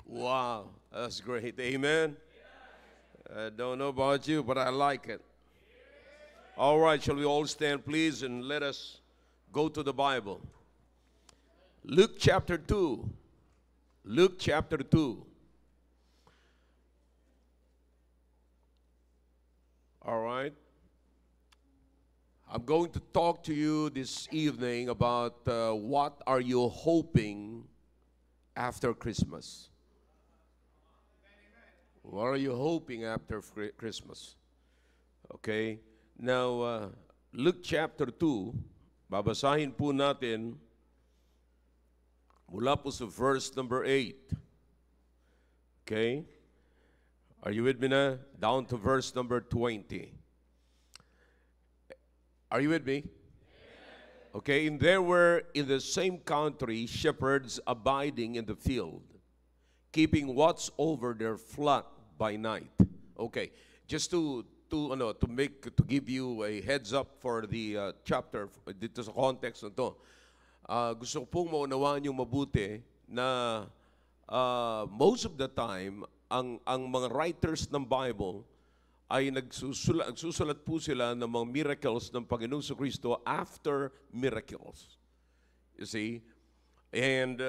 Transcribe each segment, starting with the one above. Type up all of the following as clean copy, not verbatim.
Wow, that's great. Amen. I don't know about you, but I like it. All right, shall we all stand, please, and let us go to the Bible. Luke chapter 2. Luke chapter 2. All right. I'm going to talk to you this evening about what are you hoping after Christmas? What are you hoping after Christmas? Okay. Now, Luke chapter 2, babasahin po natin mula po sa verse number 8. Okay? Are you with me na? Down to verse number 20. Are you with me? Okay, and there were in the same country shepherds abiding in the field, keeping watch over their flock by night. Okay, just to give you a heads up for the chapter dito sa context na to. Gusto ko pong maunawaan yung mabuti na most of the time ang mga writers ng Bible ay nagsusulat po sila ng mga miracles ng Panginoong Kristo after miracles. You see? And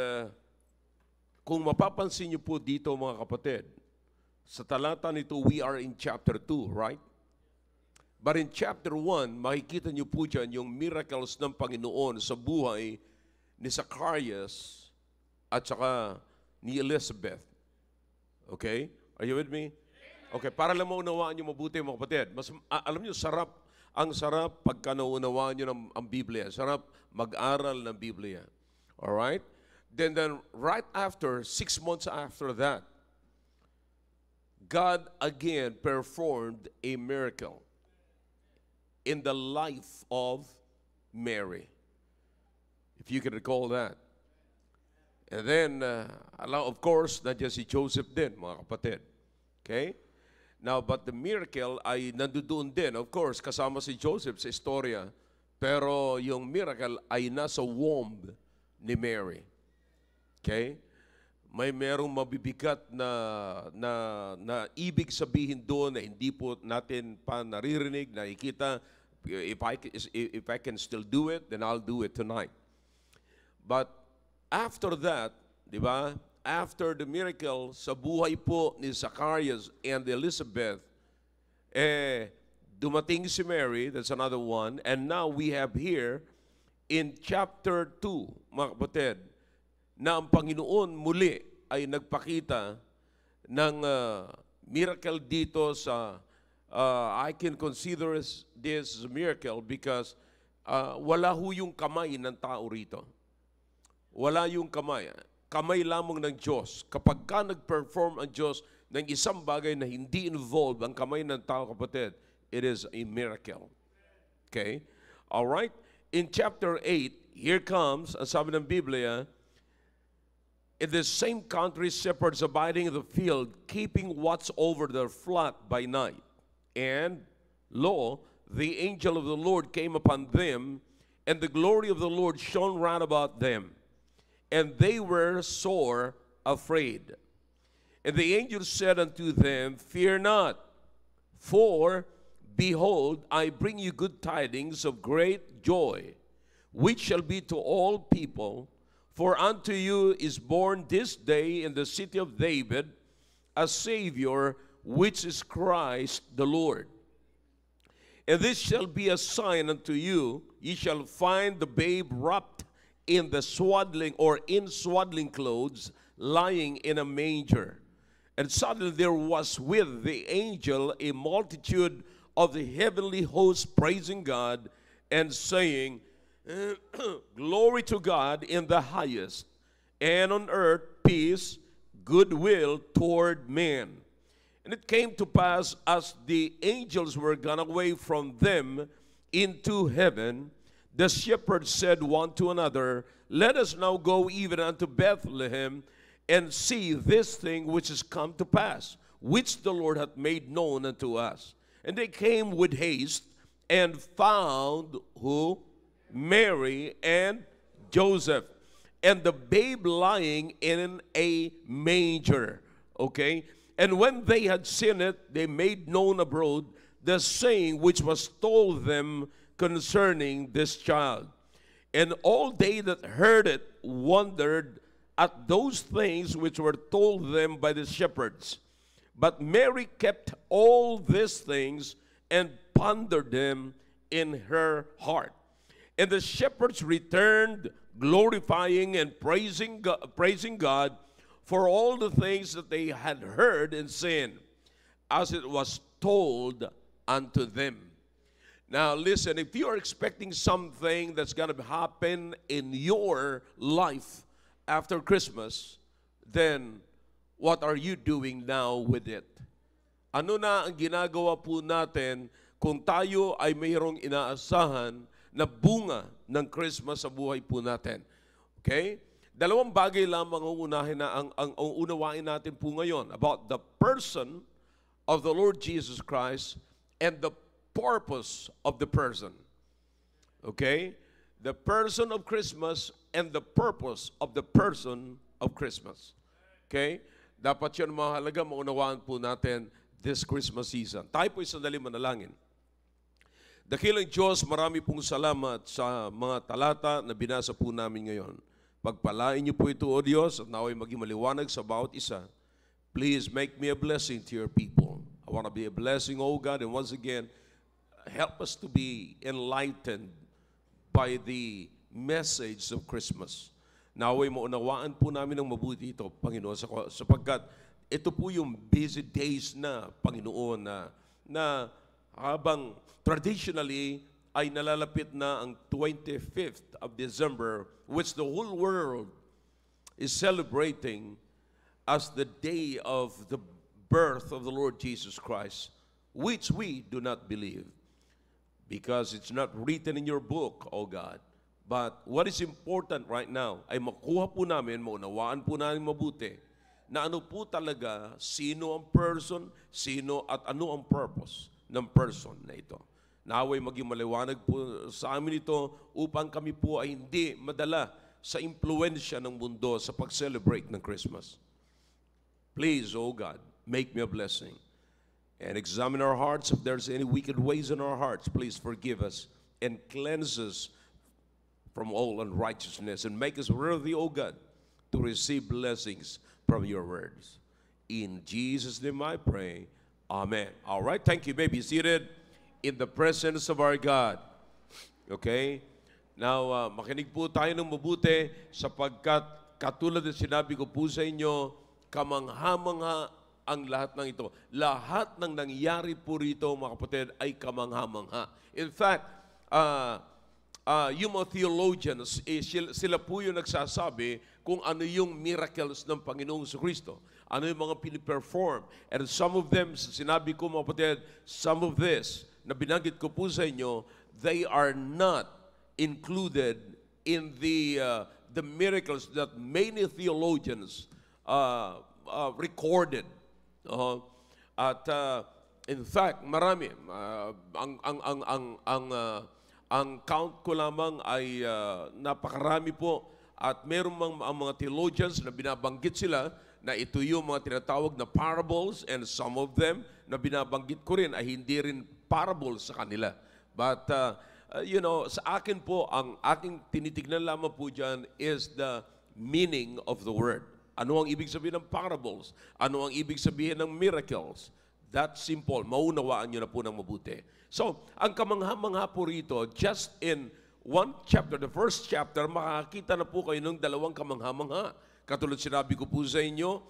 kung mapapansin niyo po dito mga kapatid, sa talata nito, we are in chapter 2, right? But in chapter 1, makikita niyo po dyan yung miracles ng Panginoon sa buhay ni Zacarias at saka ni Elizabeth. Okay? Are you with me? Okay, para lang maunawaan niyo mabuti mga kapatid. Alam niyo, ang sarap pagka naunawaan niyo ang Biblia. Sarap mag-aral ng Biblia. Alright? Then right after, 6 months after that, God again performed a miracle in the life of Mary. If you can recall that. And then, of course, nandiyan si Joseph din, mga kapatid. Okay? Now, but the miracle ay nandoon din, of course, kasama si Joseph sa istorya. Pero yung miracle ay nasa womb ni Mary. Okay? Merong mabibigat na ibig sabihin doon na hindi po natin pa naririnig, nakikita. If I can still do it, then I'll do it tonight. But after that, di ba? After the miracle sa buhay po ni Zacarias and Elizabeth, dumating si Mary, that's another one, and now we have here in chapter 2, mga kapatid, na ang Panginoon muli ay nagpakita ng miracle dito sa, I can consider this a miracle because wala ho yung kamay ng tao rito. Wala yung kamay. Kamay lamang ng Diyos. Kapag ka nag-perform ang Diyos ng isang bagay na hindi involved ang kamay ng tao, kapatid, it is a miracle. Okay? Alright? In chapter 8, here comes, ang sabi ng Biblia, in the same country, shepherds abiding in the field, keeping watch over their flock by night. And, lo, the angel of the Lord came upon them, and the glory of the Lord shone round about them. And they were sore afraid. And the angel said unto them, Fear not, for, behold, I bring you good tidings of great joy, which shall be to all people. For unto you is born this day in the city of David a Savior, which is Christ the Lord. And this shall be a sign unto you, ye shall find the babe wrapped in the swaddling clothes, lying in a manger. And suddenly there was with the angel a multitude of the heavenly host praising God and saying, Glory to God in the highest, and on earth peace, goodwill toward men. And it came to pass, as the angels were gone away from them into heaven, the shepherds said one to another, Let us now go even unto Bethlehem, and see this thing which is come to pass, which the Lord hath made known unto us. And they came with haste, and found who? Mary and Joseph, and the babe lying in a manger. Okay? And when they had seen it, they made known abroad the saying which was told them concerning this child. And all they that heard it wondered at those things which were told them by the shepherds. But Mary kept all these things and pondered them in her heart. And the shepherds returned, glorifying and praising God for all the things that they had heard and seen, as it was told unto them. Now listen, if you are expecting something that's going to happen in your life after Christmas, then what are you doing now with it? Ano na ang ginagawa po natin kung tayo ay mayroong inaasahan na bunga ng Christmas sa buhay po natin? Okay? Dalawang bagay lamang ang unahin na ang unawain natin po ngayon about the person of the Lord Jesus Christ and the purpose of the person. Okay? The person of Christmas and the purpose of the person of Christmas. Okay? Dapat yun mahalaga, maunawaan po natin this Christmas season. Tayo po sandali manalangin. Dakilang Diyos, marami pong salamat sa mga talata na binasa po namin ngayon. Pagpalain niyo po ito, O Diyos, at naway maging maliwanag sa bawat isa. Please make me a blessing to your people. I want to be a blessing, O God, and once again, help us to be enlightened by the message of Christmas. Naway maunawaan po namin ng mabuti ito, Panginoon, sapagkat ito po yung busy days na, Panginoon, na habang traditionally ay nalalapit na ang 25th of December, which the whole world is celebrating as the day of the birth of the Lord Jesus Christ, which we do not believe, because it's not written in your book, O God. But what is important right now ay makuha po namin, maunawaan po namin mabuti, na ano po talaga, sino ang person, sino at ano ang purpose ng person na ito. Naway maging maliwanag po sa amin ito upang kami po ay hindi madala sa impluensya ng mundo sa pag-celebrate ng Christmas. Please, O God, make me a blessing. And examine our hearts. If there's any wicked ways in our hearts, please forgive us and cleanse us from all unrighteousness and make us worthy, O God, to receive blessings from your words. In Jesus' name I pray. Amen. All right, thank you. You may be seated in the presence of our God. Okay? Now, makinig po tayo ng mabuti sapagkat katulad ng sinabi ko po sa inyo, kamangha-mangha ang lahat ng ito. Lahat ng nangyari po rito, mga kapatid, ay kamangha-mangha. In fact, yung mga theologians, sila po yung nagsasabi kung ano yung miracles ng Panginoong Kristo. Ano yung mga piniperform. And some of them, sinabi ko mga kapatid, some of this, na binanggit ko po sa inyo, they are not included in the miracles that many theologians recorded. In fact, marami. Ang count ko lamang ay napakarami po. At meron ang mga theologians na binabanggit sila na ito yung mga tinatawag na parables, and some of them na binabanggit ko rin ay hindi rin parables sa kanila. But, sa akin po, ang aking tinitignan lamang po dyan is the meaning of the word. Ano ang ibig sabihin ng parables? Ano ang ibig sabihin ng miracles? That's simple. Maunawaan nyo na po ng mabuti. So, ang kamangha-mangha po rito, just in one chapter, the first chapter, makakita na po kayo ng dalawang kamangha-mangha. Katulad sinabi ko po sa inyo,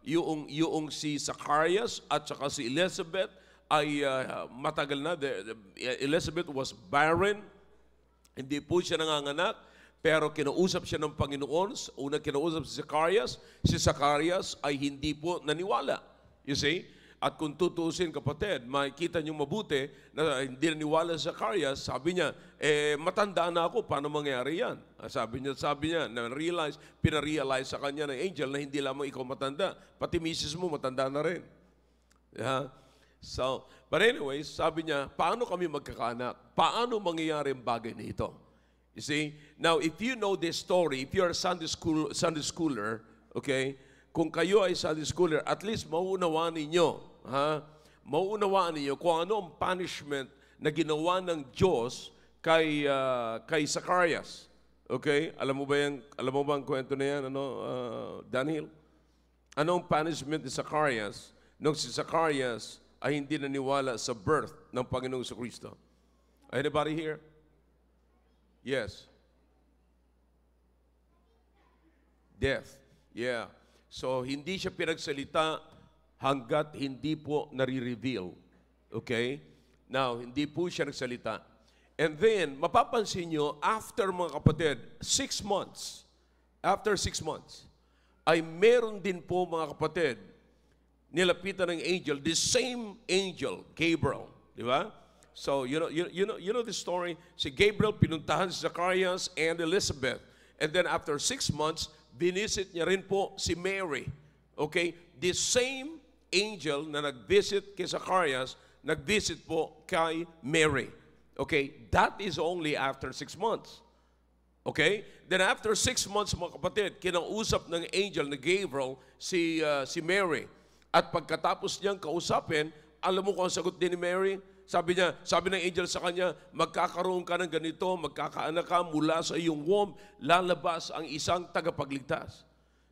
yung si Zacharias at saka si Elizabeth ay matagal na. Elizabeth was barren, hindi po siya nanganganak, pero kinausap siya ng Panginoon. Unang kinausap si Zacharias ay hindi po naniwala. You see? At kung tutusin, kapatid, makikita niyo mabuti na hindi naniwala si Zacharias. Sabi niya, matanda na ako, paano mangyari yan? Sabi niya, pinarealize sa kanya ng angel na hindi lamang ikaw matanda, pati misis mo matanda na rin. Yeah? So, but anyways, sabi niya, paano kami magkakaanak? Paano mangyayari ang bagay na ito? You see? Now, if you know this story, if you're a Sunday schooler, okay, kung kayo ay Sunday schooler, at least mauunawaan ninyo, ha? Mauunawaan ninyo kung ano ang punishment na ginawa ng Diyos kay Zacarias. Okay? Alam mo ba ang kwento na yan, Daniel? Anong punishment ni Zacarias nung si Zacarias ay hindi naniwala sa birth ng Panginoong Kristo? Anybody here? Yes. Death. Yeah. So, hindi siya pinagsalita hanggat hindi po nare-reveal. Okay? Now, hindi po siya nagsalita. And then, mapapansin nyo, after mga kapatid, 6 months, after 6 months, ay meron din po mga kapatid, nilapitan ng angel, the same angel, Gabriel. Di ba? So, you know the story? Si Gabriel, pinuntahan si Zacarias and Elizabeth. And then after 6 months, binisit niya rin po si Mary. Okay? The same angel na nag-visit kay Zacarias, nag-visit po kay Mary. Okay? That is only after 6 months. Okay? Then after 6 months, mga kapatid, kinausap ng angel na Gabriel si Mary. At pagkatapos niyang kausapin, alam mo kung ang sagot din ni Mary? Sabi ng angel sa kanya, magkakaroon ka ng ganito, magkakaanak ka mula sa iyong womb, lalabas ang isang tagapagligtas.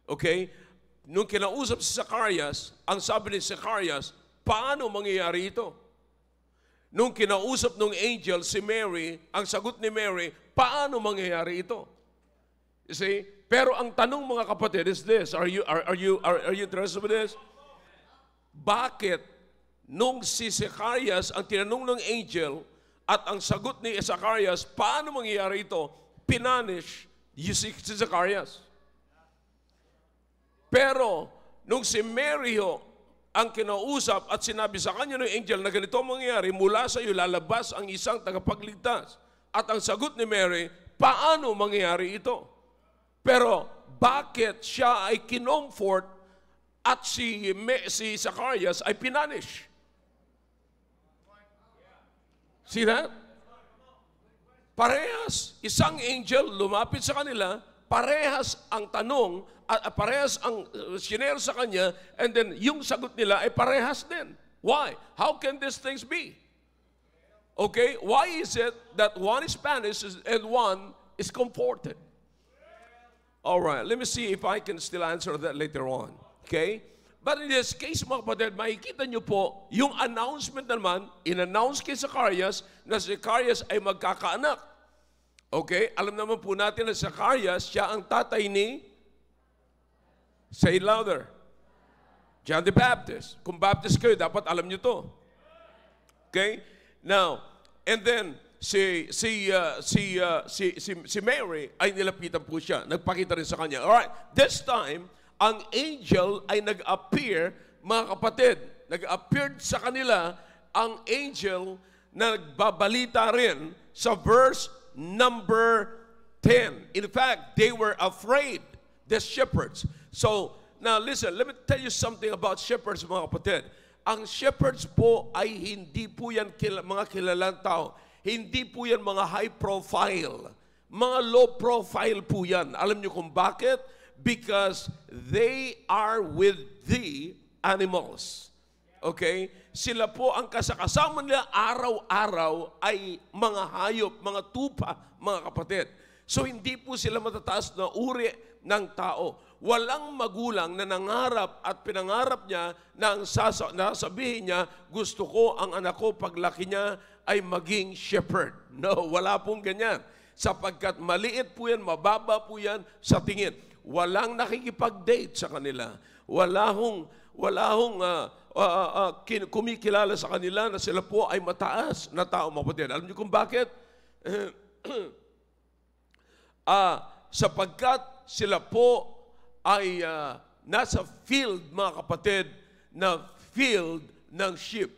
Okay? Nung kinausap si Zacarias, ang sabi ni Zacarias, paano mangyayari ito? Nung kinausap ng angel si Mary, ang sagot ni Mary, paano mangyayari ito? You see? Pero ang tanong mga kapatid is this, are you interested with this? Bakit nung si Zacarias, ang tinanong ng angel, at ang sagot ni Zacarias, paano mangyayari ito? Pinanish si Zacarias. Pero, nung si Mary ang kinausap at sinabi sa kanya ng angel na ganito mangyayari, mula sa iyo lalabas ang isang tagapagligtas. At ang sagot ni Mary, paano mangyayari ito? Pero, bakit siya ay kinomfort at si Zacarias ay pinanish? See that? Parehas, isang angel lumapit sa kanila, parehas ang tanong, at parehas ang sinero sa kanya, and then yung sagot nila ay parehas din. Why? How can these things be? Okay, why is it that one is banished and one is comforted? All right, let me see if I can still answer that later on. Okay? But in this case, mga kapatid, makikita nyo po, yung announcement naman, in-announce kay Zacarias na si Zacarias ay magkakaanak. Okay? Alam naman po natin na Zacarias, siya ang tatay ni, say it louder, John the Baptist. Kung Baptist kayo, dapat alam nyo to. Okay? Now, and then, si Mary ay nilapitan po siya. Nagpakita rin sa kanya. Alright, this time, ang angel ay nag-appear, mga kapatid, nag-appeared sa kanila ang angel na nagbabalita rin sa verse number 10. In fact, they were afraid, the shepherds. So, now listen, let me tell you something about shepherds, mga kapatid. Ang shepherds po ay hindi po yan mga kilalang tao. Hindi po yan mga high profile. Mga low profile po yan. Alam niyo kung bakit? Because they are with the animals. Okay? Sila po ang kasama nila araw-araw ay mga hayop, mga tupa, mga kapatid. So hindi po sila matataas na uri ng tao. Walang magulang na nangarap at pinangarap niya na sasabihin niya, gusto ko ang anak ko paglaki niya ay maging shepherd. No, wala pong ganyan. Sapagkat maliit po yan, mababa po yan sa tingin. Walang nakikipag-date sa kanila. Wala hong kumikilala sa kanila na sila po ay mataas na tao, mapatid. Alam niyo kung bakit? Sapagkat sila po ay nasa field, mga kapatid, na field ng sheep,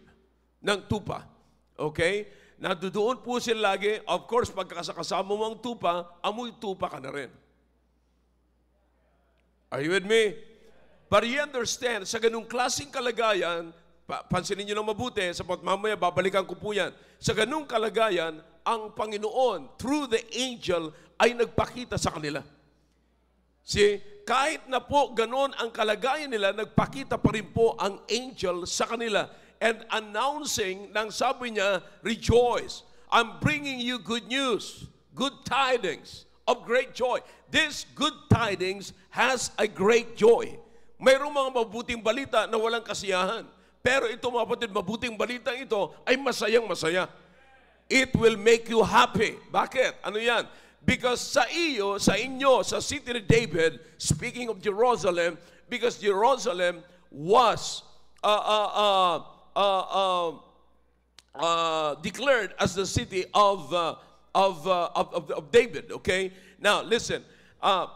ng tupa. Okay? Nandoon po sila lagi. Of course, pagkakasama mo ang tupa, amoy tupa ka na rin. Are you with me? But you understand, sa ganung klaseng kalagayan, pansinin nyo lang mabuti, sapat mamaya babalikan ko po yan. Sa ganung kalagayan, ang Panginoon, through the angel, ay nagpakita sa kanila. See, kahit na po ganon ang kalagayan nila, nagpakita pa rin po ang angel sa kanila. And announcing, nang sabi niya, rejoice. I'm bringing you good news, good tidings of great joy. This good tidings has a great joy. Mayroong mga mabuting balita na walang kasiyahan. Pero ito mga kapatid, mabuting balita ito ay masayang masaya. It will make you happy. Bakit? Ano yan? Because sa inyo, sa city of David, speaking of Jerusalem, because Jerusalem was declared as the city of David. Okay? Now, listen.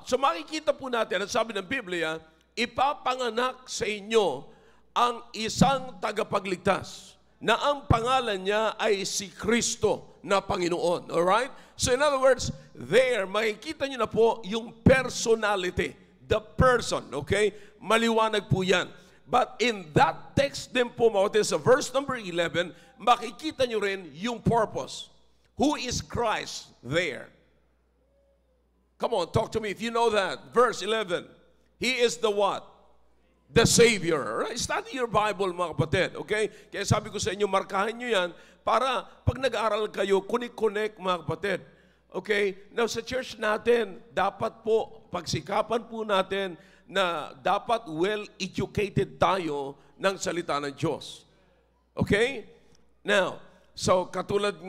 So makikita po natin, ang sabi ng Biblia, ipapanganak sa inyo ang isang tagapagligtas na ang pangalan niya ay si Kristo na Panginoon. Alright? So in other words, there, makikita niyo na po yung personality, the person, okay? Maliwanag po yan. But in that text din po, sa verse number 11, makikita niyo rin yung purpose. Who is Christ there? Come on, talk to me if you know that. Verse 11, He is the what? The Savior. Right? Study your Bible, mga kapatid. Okay? Kaya sabi ko sa inyo, markahan nyo yan para pag nag-aaral kayo, connect, mga kapatid. Okay? Now, sa church natin, dapat po, pagsikapan po natin na dapat well-educated tayo ng salita ng Diyos. Okay? Now, so katulad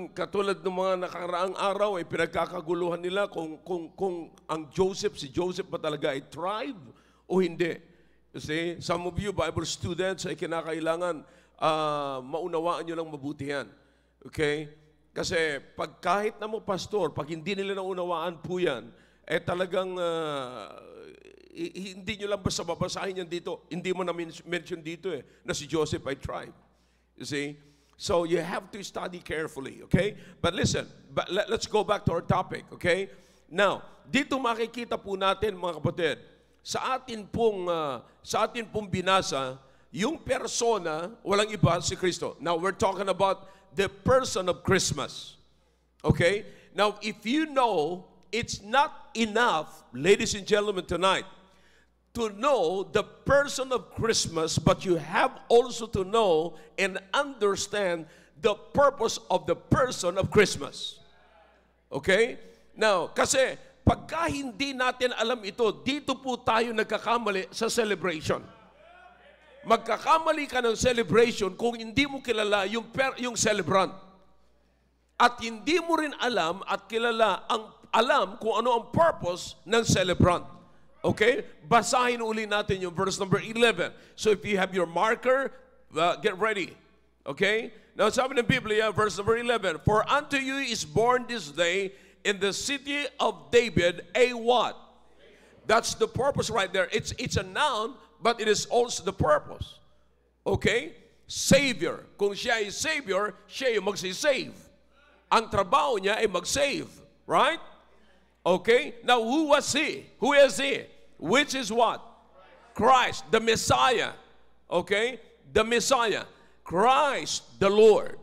ng mga nakaraang araw ay pinagkakaguluhan nila kung ang si Joseph ba talaga ay tribe o hindi. You see, some of you Bible students ay kinakailangan maunawaan nyo lang mabuti yan. Okay? Kasi kahit na mo pastor, pag hindi nila naunawaan po yan, eh talagang hindi nyo lang basta babasahin yan dito. Hindi mo na mention dito na si Joseph ay tribe. You see? So you have to study carefully, okay? But listen, let's go back to our topic, okay? Now, dito makikita po natin, mga kapatid, sa atin pong binasa, yung persona, walang iba si Kristo. Now, we're talking about the person of Christmas. Okay? Now, if you know, it's not enough, ladies and gentlemen, tonight, to know the person of Christmas, but you have also to know and understand the purpose of the person of Christmas. Okay? Now, kasi pagka hindi natin alam ito, dito po tayo nagkakamali sa celebration. Magkakamali ka ng celebration kung hindi mo kilala yung celebrant. At hindi mo rin alam at alam kung ano ang purpose ng celebrant. Okay? Basahin uli natin yung verse number 11. So if you have your marker, get ready. Okay? Now sabi ng Biblia, verse number 11, For unto you is born this day in the city of David a what? That's the purpose right there. It's a noun, but it is also the purpose. Okay? Savior. Kung siya ay Savior, siya ay magsisave. Ang trabaho niya ay mag-save. Right? Okay? Now, who was he? Who is he? Which is what? Christ, the Messiah. Okay? The Messiah. Christ, the Lord.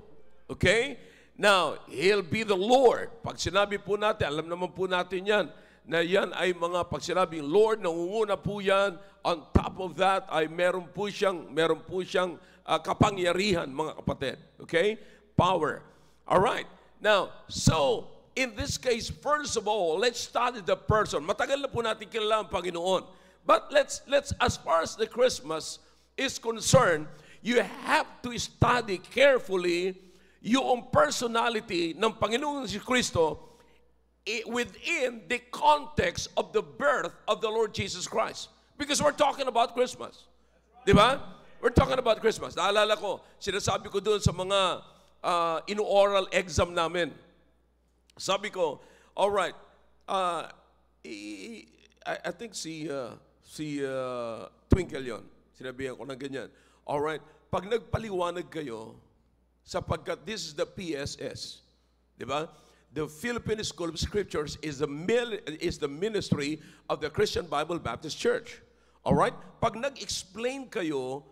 Okay? Now, He'll be the Lord. Pag sinabi po natin, alam naman po natin yan, na yan ay mga pag sinabing Lord, nangunguna po yan. On top of that, ay meron po siyang kapangyarihan, mga kapatid. Okay? Power. All right. Now, so, in this case, first of all, let's study the person. Matagal na po natin kilala ang Panginoon. But let's as far as the Christmas is concerned, you have to study carefully yung personality ng Panginoon si Kristo within the context of the birth of the Lord Jesus Christ. Because we're talking about Christmas. Di ba? We're talking about Christmas. Naalala ko, sinasabi ko doon sa mga ino-oral exam namin. Sabi ko, all right, I think si Twinkle yon. Sinabihan ko ng ganyan. All right, pag nagpaliwanag kayo, sapagkat this is the PSS, di ba? The Philippine School of Scriptures is the ministry of the Christian Bible Baptist Church. All right? Pag nag-explain kayo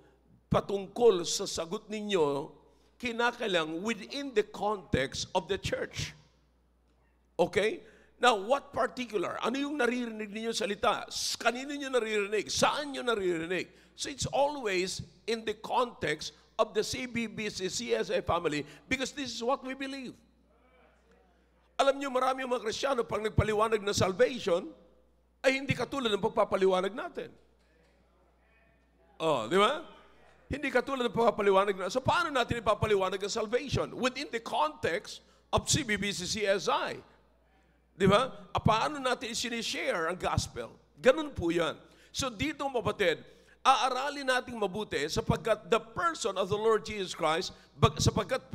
patungkol sa sagot ninyo, kinakailang within the context of the church. Okay? Now, what particular? Ano yung naririnig ninyo salita? Kanino nyo naririnig? Saan nyo naririnig? So it's always in the context of the CBBC CSA family because this is what we believe. Alam nyo, marami yung mga Kristiyano pag nagpaliwanag ng salvation, ay hindi katulad ng pagpapaliwanag natin. Oh, di ba? Hindi katulad ng pagpapaliwanag natin. So paano natin ipapaliwanag ang salvation? Within the context of CBBC CSI. Di ba? Paano natin sinishare ang gospel? Ganun po yan. So dito, kapatid, aaralin natin mabuti sapagkat the person of the Lord Jesus Christ, sapagkat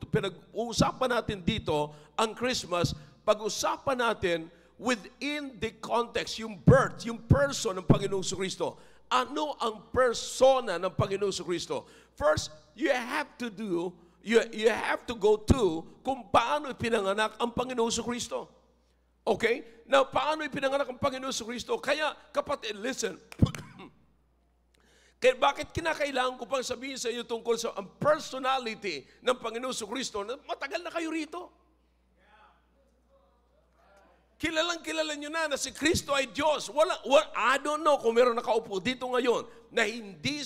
pinag-uusapan natin dito ang Christmas, pag-usapan natin within the context, yung birth, yung person ng Panginoong Kristo. Ano ang persona ng Panginoong Kristo? First, you have to go to kung paano ipinanganak ang Panginoong Kristo. Okay? Now, paano ipinanganak ang Panginoong Kristo? Kaya, kapatid, listen. Kaya bakit kinakailangan ko pang sabihin sa inyo tungkol sa ang personality ng Panginoong Kristo? Matagal na kayo rito. Kilalang-kilala nyo na si Kristo ay Diyos. I don't know kung meron nakaupo dito ngayon na hindi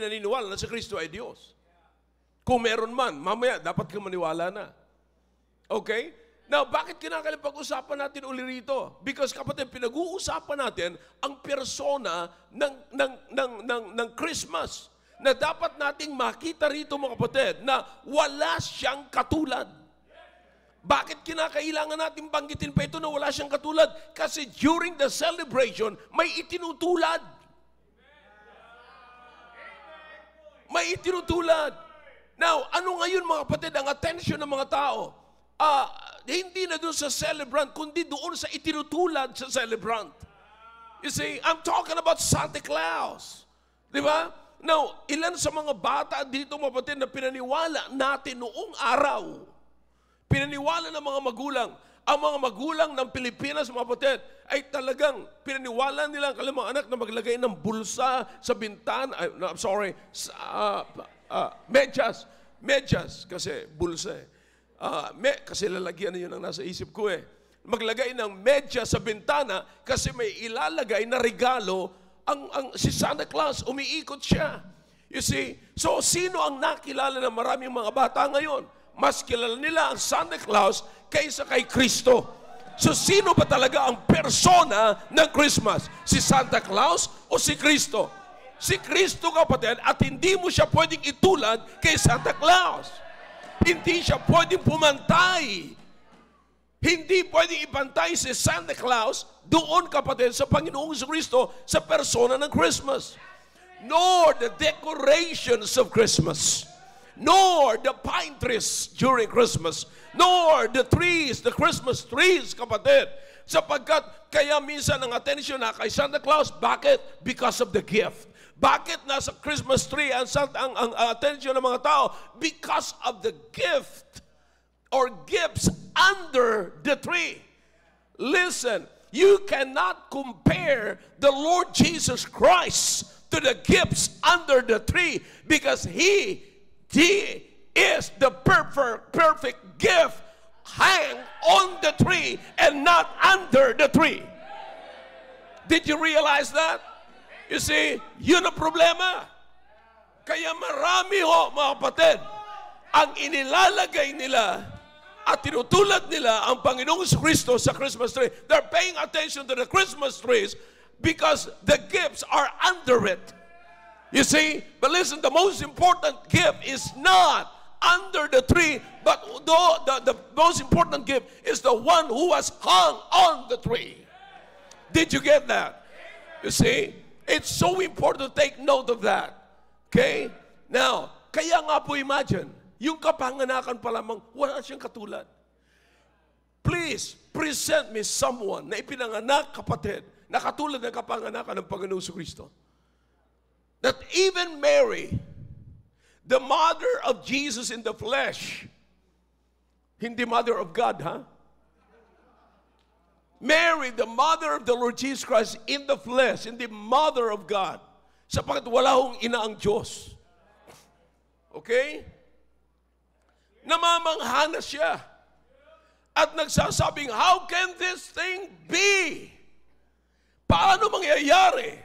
naniniwala na si Kristo ay Diyos. Kung meron man, mamaya dapat ka maniwala na. Okay? Now, bakit kinakailangan pag-usapan natin uli rito? Because kapatid, pinag-uusapan natin ang persona ng Christmas na dapat nating makita rito, mga kapatid, na wala siyang katulad. Bakit kinakailangan natin banggitin pa ito na wala siyang katulad? Kasi during the celebration, may itinutulad. May itinutulad. Now, ano ngayon, mga kapatid, ang attention ng mga tao? Hindi na doon sa celebrant, kundi doon sa itinutulad sa celebrant. You see, I'm talking about Santa Claus. Di ba? Now, ilan sa mga bata dito, mga kapatid, na pinaniwala natin noong araw, pinaniwala ng mga magulang, ang mga magulang ng Pilipinas, mga kapatid, ay talagang pinaniwala nila ang kanilang anak na maglagay ng bulsa sa bintana, medyas, kasi bulsa eh. Kasi lalagyan na yun ang nasa isip ko eh. Maglagay ng medyas sa bintana kasi may ilalagay na regalo si Santa Claus, umiikot siya. You see? So, sino ang nakilala ng maraming mga bata ngayon? Mas kilala nila ang Santa Claus kaysa kay Kristo. So, sino ba talaga ang persona ng Christmas? Si Santa Claus o si Kristo? Si Kristo, kapatid, at hindi mo siya pwedeng itulad kay Santa Claus. Hindi siya pwedeng pumantay. Hindi pwedeng ipantay si Santa Claus doon, kapatid, sa Panginoong Kristo sa persona ng Christmas. Nor the decorations of Christmas. Nor the pine trees during Christmas. Nor the trees, the Christmas trees, kapatid. Sapagkat kaya minsan ang attention na kay Santa Claus. Bakit? Because of the gift. Bakit nasa Christmas tree ang attention ng mga tao? Because of the gift or gifts under the tree. Listen, you cannot compare the Lord Jesus Christ to the gifts under the tree because He is the perfect gift hang on the tree and not under the tree. Did you realize that? You see, yun ang problema. Kaya marami mga kapatid, ang inilalagay nila at tinutulad nila ang Panginoong Kristo sa Christmas tree. They're paying attention to the Christmas trees because the gifts are under it. You see, but listen, the most important gift is not under the tree, but the most important gift is the one who was hung on the tree. Did you get that? You see? It's so important to take note of that. Okay? Now, kaya nga po imagine, yung kapanganakan pa lamang, wala siyang katulad. Please, present me someone na ipinanganak, kapatid, na katulad ng kapanganakan ng Panginoong Kristo. That even Mary, the mother of Jesus in the flesh, hindi mother of God, ha? Mary, the mother of the Lord Jesus Christ in the flesh, in the mother of God. Sapagkat wala hong ina ang Diyos. Okay? Namamangha na siya. At nagsasabing, how can this thing be? Paano mangyayari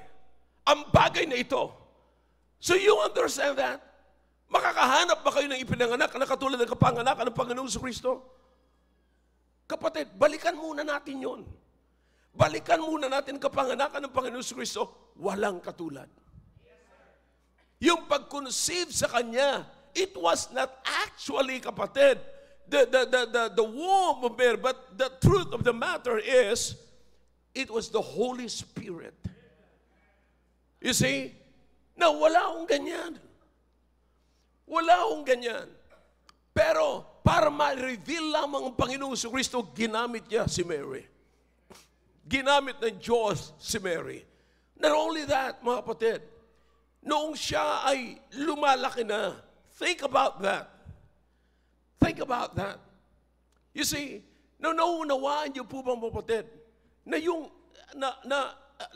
ang bagay na ito? So you understand that? Makakahanap ba kayo ng ipinanganak na katulad ng kapanganakan ng Panginoong Kristo? Kapatid, balikan muna natin yon. Balikan muna natin kapanganakan ng Panginoong Kristo, walang katulad. Yung pag-conceive sa Kanya, it was not actually, kapatid, the womb of Mary, but the truth of the matter is, it was the Holy Spirit. You see, na wala akong ganyan. Wala akong ganyan. Pero, para ma-reveal lamang ang Panginoong Kristo, ginamit niya si Mary. Ginamit ng Diyos si Mary. Not only that, mga kapatid, noong siya ay lumalaki na, think about that. Think about that. You see, naunawaan niyo po bang kapatid, na yung,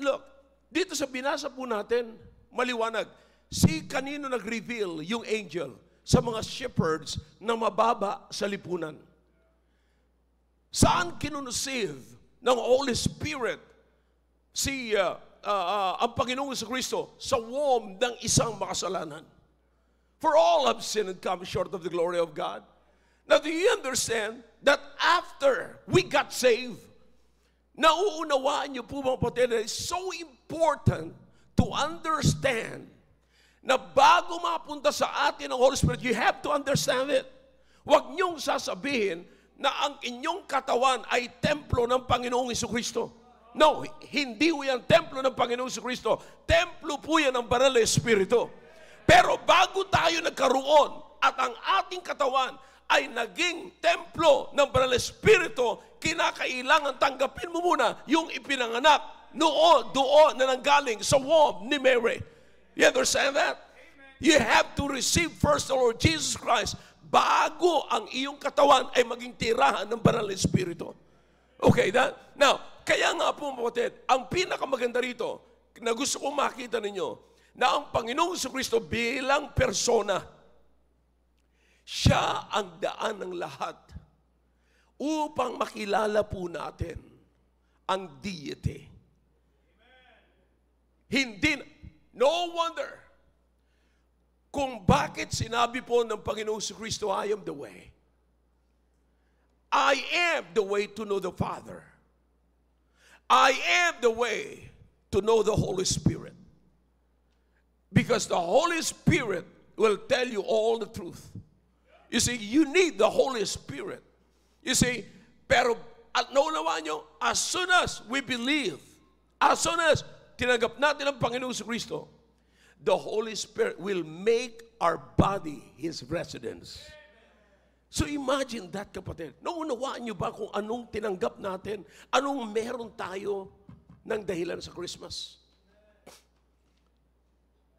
look, dito sa binasa po natin, maliwanag, si kanino nag-reveal yung angel sa mga shepherds na mababa sa lipunan? Saan kinunsave ng Holy Spirit ang Panginoong Kristo sa womb ng isang makasalanan? For all have sinned and come short of the glory of God. Now, do you understand that after we got saved, nauunawaan niyo po mga kapatid, it's so important to understand na bago mapunta sa atin ang Holy Spirit, you have to understand it. Huwag niyong sasabihin na ang inyong katawan ay templo ng Panginoong Jesucristo. No, hindi po yan templo ng Panginoong Jesucristo. Templo po yan ng Banal na Espiritu. Pero bago tayo nagkaroon at ang ating katawan ay naging templo ng Banal na Espiritu, kinakailangan tanggapin mo muna yung ipinanganak doon na nanggaling sa womb ni Mary. You understand that? You have to receive first the Lord Jesus Christ bago ang iyong katawan ay maging tirahan ng Banal na Espiritu. Okay, that? Now, kaya nga po mga kapatid, ang pinakamaganda rito na gusto kong makita ninyo na ang Panginoong Jesucristo bilang persona, siya ang daan ng lahat upang makilala po natin ang deity. Hindi, no wonder kung bakit sinabi po ng Panginoong Jesucristo, I am the way. I am the way to know the Father. I am the way to know the Holy Spirit. Because the Holy Spirit will tell you all the truth. You see, you need the Holy Spirit. You see, pero at naunawaan nyo, as soon as we believe, as soon as tinanggap natin ang Panginoong Kristo, the Holy Spirit will make our body His residence. So imagine that, kapatid. Naunawaan nyo ba kung anong tinanggap natin, anong meron tayo ng dahilan sa Christmas?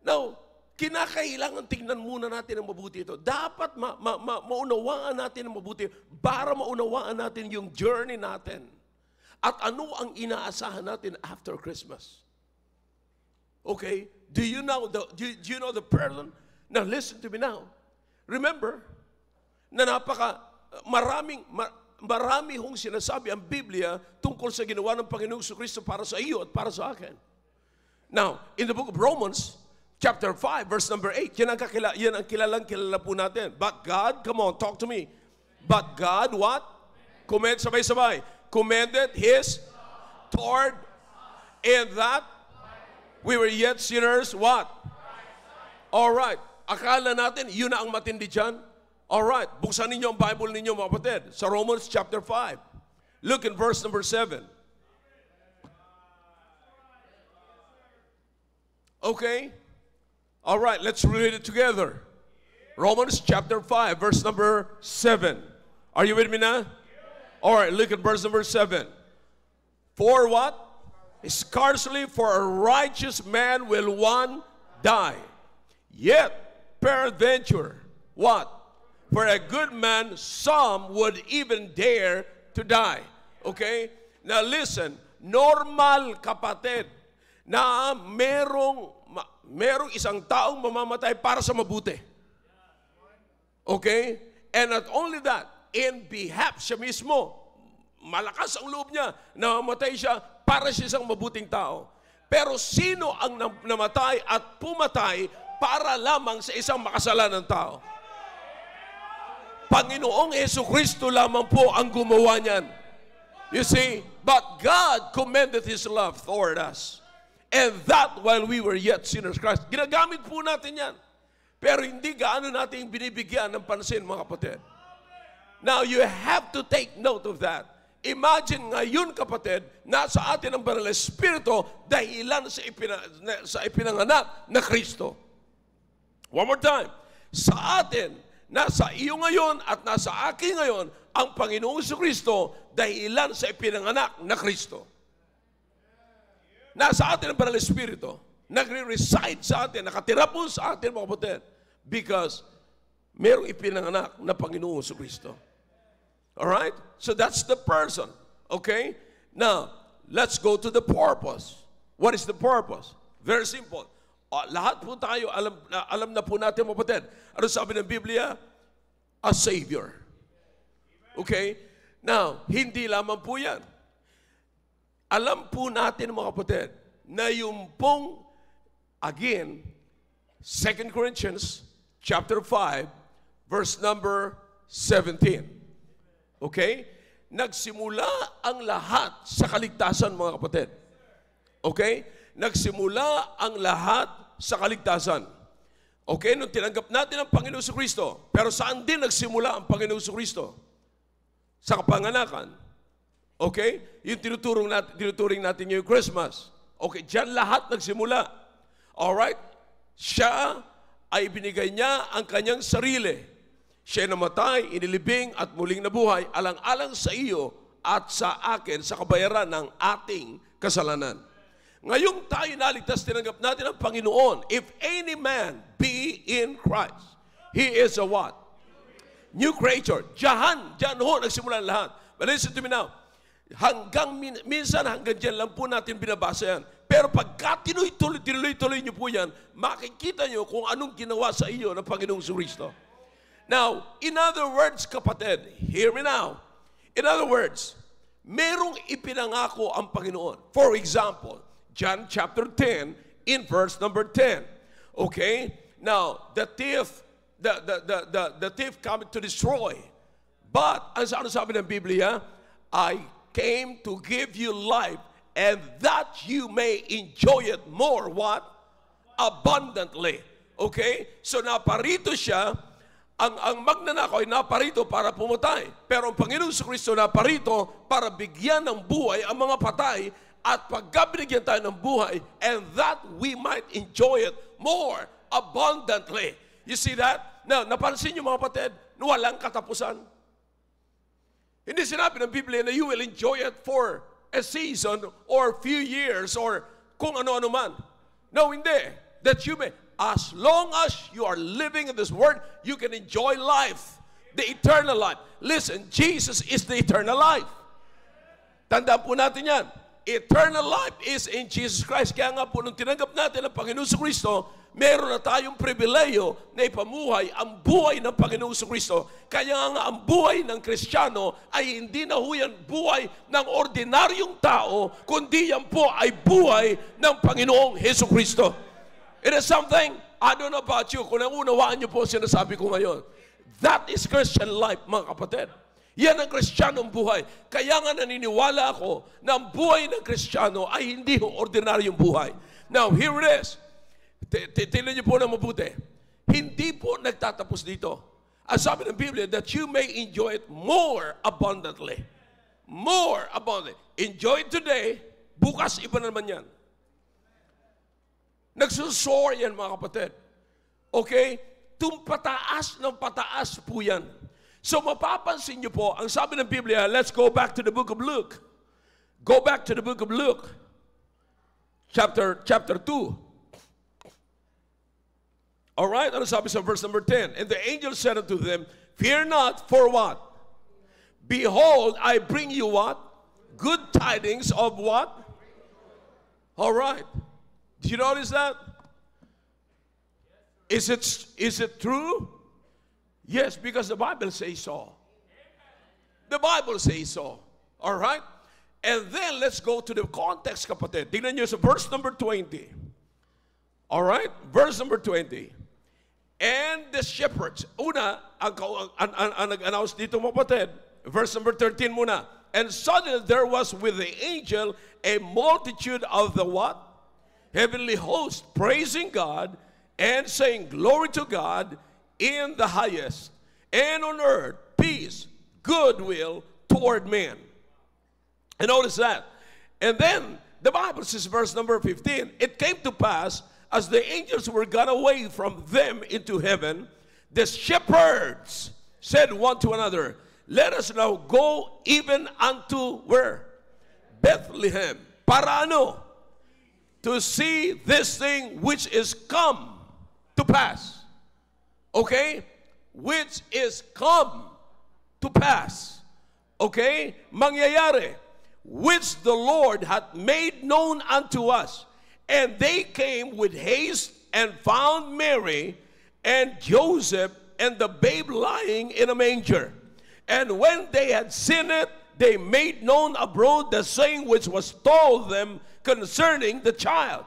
Now, kinakailangan tingnan muna natin ang mabuti ito. Dapat maunawaan natin ang mabuti para maunawaan natin yung journey natin. At ano ang inaasahan natin after Christmas. Okay? Do you know the person? Now listen to me now. Remember, na marami hong sinasabi ang Biblia tungkol sa ginawa ng Panginoong Kristo para sa iyo at para sa akin. Now, in the book of Romans, Chapter 5, verse number 8. Yan ang kilala po natin. But God, come on, talk to me. But God, what? Sabay-sabay. Commended His toward, and that we were yet sinners, what? Alright. Akala natin, yun na ang matindi dyan. Alright. Buksan ninyo ang Bible ninyo, mga kapatid. Sa Romans chapter 5. Look in verse number 7. Okay? All right, let's read it together. Romans chapter 5, verse number 7. Are you with me now? All right, look at verse number 7. For what? Scarcely for a righteous man will one die. Yet, peradventure, what? For a good man, some would even dare to die. Okay? Now listen, normal, kapatid, na merong isang taong mamamatay para sa mabuti. Okay? And not only that, in behalf siya mismo malakas ang loob niya, namamatay siya para siya isang mabuting tao. Pero sino ang namatay at pumatay para lamang sa isang makasalanang tao? Panginoong Jesucristo lamang po ang gumawa niyan. You see, but God commended His love toward us. And that while we were yet sinners, Christ. Ginagamit po natin yan. Pero hindi gaano natin binibigyan ng pansin, mga kapatid. Now, you have to take note of that. Imagine ngayon, kapatid, nasa atin ang Banal na Espiritu dahilan sa ipinanganak na Kristo. One more time. Sa atin, nasa iyo ngayon at nasa akin ngayon, ang Panginoong Kristo dahilan sa ipinanganak na Kristo. Nasa atin ang Banal na Espiritu. Nagre-reside sa atin, nakatira po sa atin, mga kapatid. Because merong ipinanganak na Panginoong Kristo. Alright? So that's the person. Okay? Now, let's go to the purpose. What is the purpose? Very simple. Lahat po tayo, alam na po natin, mga kapatid. Ano sabi ng Biblia? A Savior. Okay? Now, hindi lamang po yan. Alam po natin, mga kapatid, na yung pong, again, 2 Corinthians chapter 5, verse number 17. Okay? Nagsimula ang lahat sa kaligtasan, mga kapatid. Okay? Nagsimula ang lahat sa kaligtasan. Okay? Nung tinanggap natin ang Panginoon Kristo, pero saan din nagsimula ang Panginoon Kristo? Sa kapanganakan. Okay? Yung tinuturing natin yung Christmas. Okay, dyan lahat nagsimula. Alright? Siya ay binigay niya ang kanyang sarili. Siya namatay, inilibing at muling nabuhay alang-alang sa iyo at sa akin sa kabayaran ng ating kasalanan. Ngayong tayo naligtas, tinanggap natin ang Panginoon. If any man be in Christ, he is a what? New creature. Diyan ho nagsimula lahat. But listen to me now. Minsan hanggang dyan lang po natin binabasa yan. Pero pagka tinuloy-tuloy niyo po yan, makikita niyo kung anong ginawa sa iyo ng Panginoong Kristo. Now, in other words, kapatid, hear me now. In other words, merong ipinangako ang Panginoon. For example, John chapter 10, in verse number 10. Okay? Now, the thief coming to destroy. But, ano sabi ng Biblia? I came to give you life, and that you may enjoy it more, what? Abundantly. Okay? So, naparito siya. Ang magnanakaw ay naparito para pumatay. Pero ang Panginoong Kristo naparito para bigyan ng buhay ang mga patay at pagkabinigyan tayo ng buhay, and that we might enjoy it more abundantly. You see that? Now, napansin niyo mga kapatid, walang katapusan. Hindi sinabi ng Biblia na you will enjoy it for a season or few years or kung ano-ano man. No, hindi. That you may, as long as you are living in this world, you can enjoy life, the eternal life. Listen, Jesus is the eternal life. Tandaan po natin yan. Eternal life is in Jesus Christ. Kaya nga po, nung tinanggap natin ang Panginoon Kristo, meron na tayong pribileyo na ipamuhay ang buhay ng Panginoong Kristo. Kaya nga ang buhay ng Kristiyano ay hindi na ho yan buhay ng ordinaryong tao, kundi yan po ay buhay ng Panginoong Jesucristo. It is something, I don't know about you, kung naunawaan niyo po sinasabi ko ngayon. That is Christian life, mga kapatid. Yan ang Kristiyanong buhay. Kaya nga naniniwala ako na ang buhay ng Kristiyano ay hindi ordinaryong buhay. Now, here it is. Tingnan niyo po na mabuti. Hindi po nagtatapos dito. Ang sabi ng Biblia, that you may enjoy it more abundantly. More abundantly. Enjoy it today, bukas iba na naman yan. Nagsusor yan, mga kapatid. Okay? Pataas ng pataas po yan. So mapapansin niyo po, ang sabi ng Biblia, let's go back to the book of Luke. Go back to the book of Luke. Chapter 2. Alright? Ano sabi sa verse number 10? And the angel said unto them, fear not, for what? Behold, I bring you what? Good tidings of what? Alright. Did you notice that? Is it true? Yes, because the Bible says so. The Bible says so. All right? And then let's go to the context, kapatid. Tingnan nyo sa verse number 20. All right? Verse number 20. And the shepherds. Una, ang nag-announce dito, kapatid. Verse number 13 muna. And suddenly there was with the angel a multitude of the what? Heavenly host, praising God and saying, Glory to God in the highest, and on earth peace, goodwill toward men. And notice that. And then the Bible says, verse number 15, it came to pass, as the angels were gone away from them into heaven, the shepherds said one to another, Let us now go even unto where? Bethlehem. Para ano? To see this thing which is come to pass. Okay? Which is come to pass. Okay? Mangyayari. Which the Lord hath made known unto us. And they came with haste and found Mary and Joseph and the babe lying in a manger. And when they had seen it, they made known abroad the saying which was told them concerning the child.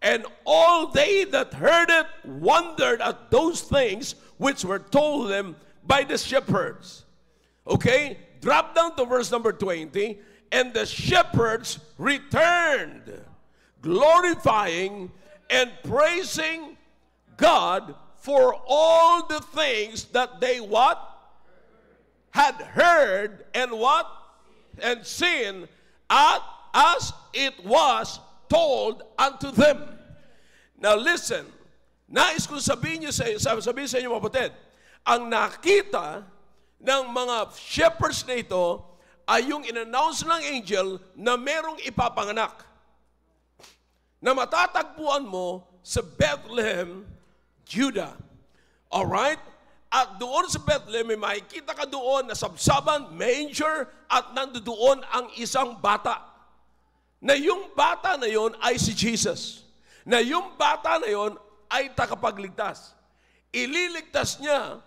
And all they that heard it wondered at those things which were told them by the shepherds. Okay? Drop down to verse number 20. And the shepherds returned, glorifying and praising God for all the things that they what? Had heard and what? And seen as it was told unto them. Now listen, nais kong sabihin sa inyo, mga kapatid, ang nakita ng mga shepherds na ito ay yung in-announce ng angel na merong ipapanganak na matatagpuan mo sa Bethlehem, Judah. Alright? At doon sa Bethlehem, may makikita ka doon na sabsaban, manger, at nandoon ang isang bata. Na yung bata na yon ay si Jesus. Na yung bata na yon ay tagapagligtas. Ililigtas niya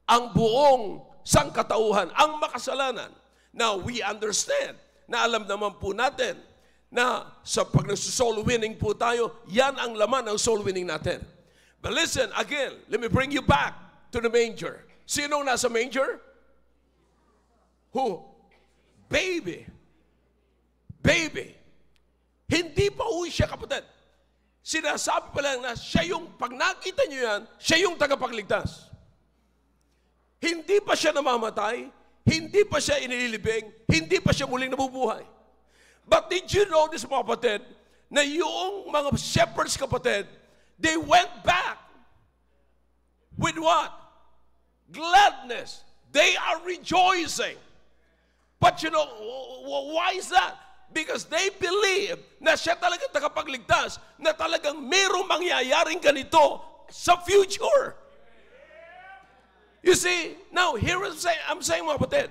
ang buong sangkatauhan, ang makasalanan. Now, we understand, na alam naman po natin, na sa pag nag-soul winning po tayo, yan ang laman ng soul winning natin. But listen, again, let me bring you back to the manger. Sinong nasa manger? Who? Baby. Baby. Hindi pa ho siya, kapatid. Sinasabi pa lang na siya yung, pag nakita nyo yan, siya yung tagapagligtas. Hindi pa siya namamatay, hindi pa siya inililibing, hindi pa siya muling nabubuhay. But did you notice, mga kapatid, na yung mga shepherds, kapatid, they went back with what? Gladness. They are rejoicing. But you know, why is that? Because they believe na siya talagang tagapagligtas, na talagang mayroong mangyayaring ganito sa future. You see, now here I'm saying, mga kapatid,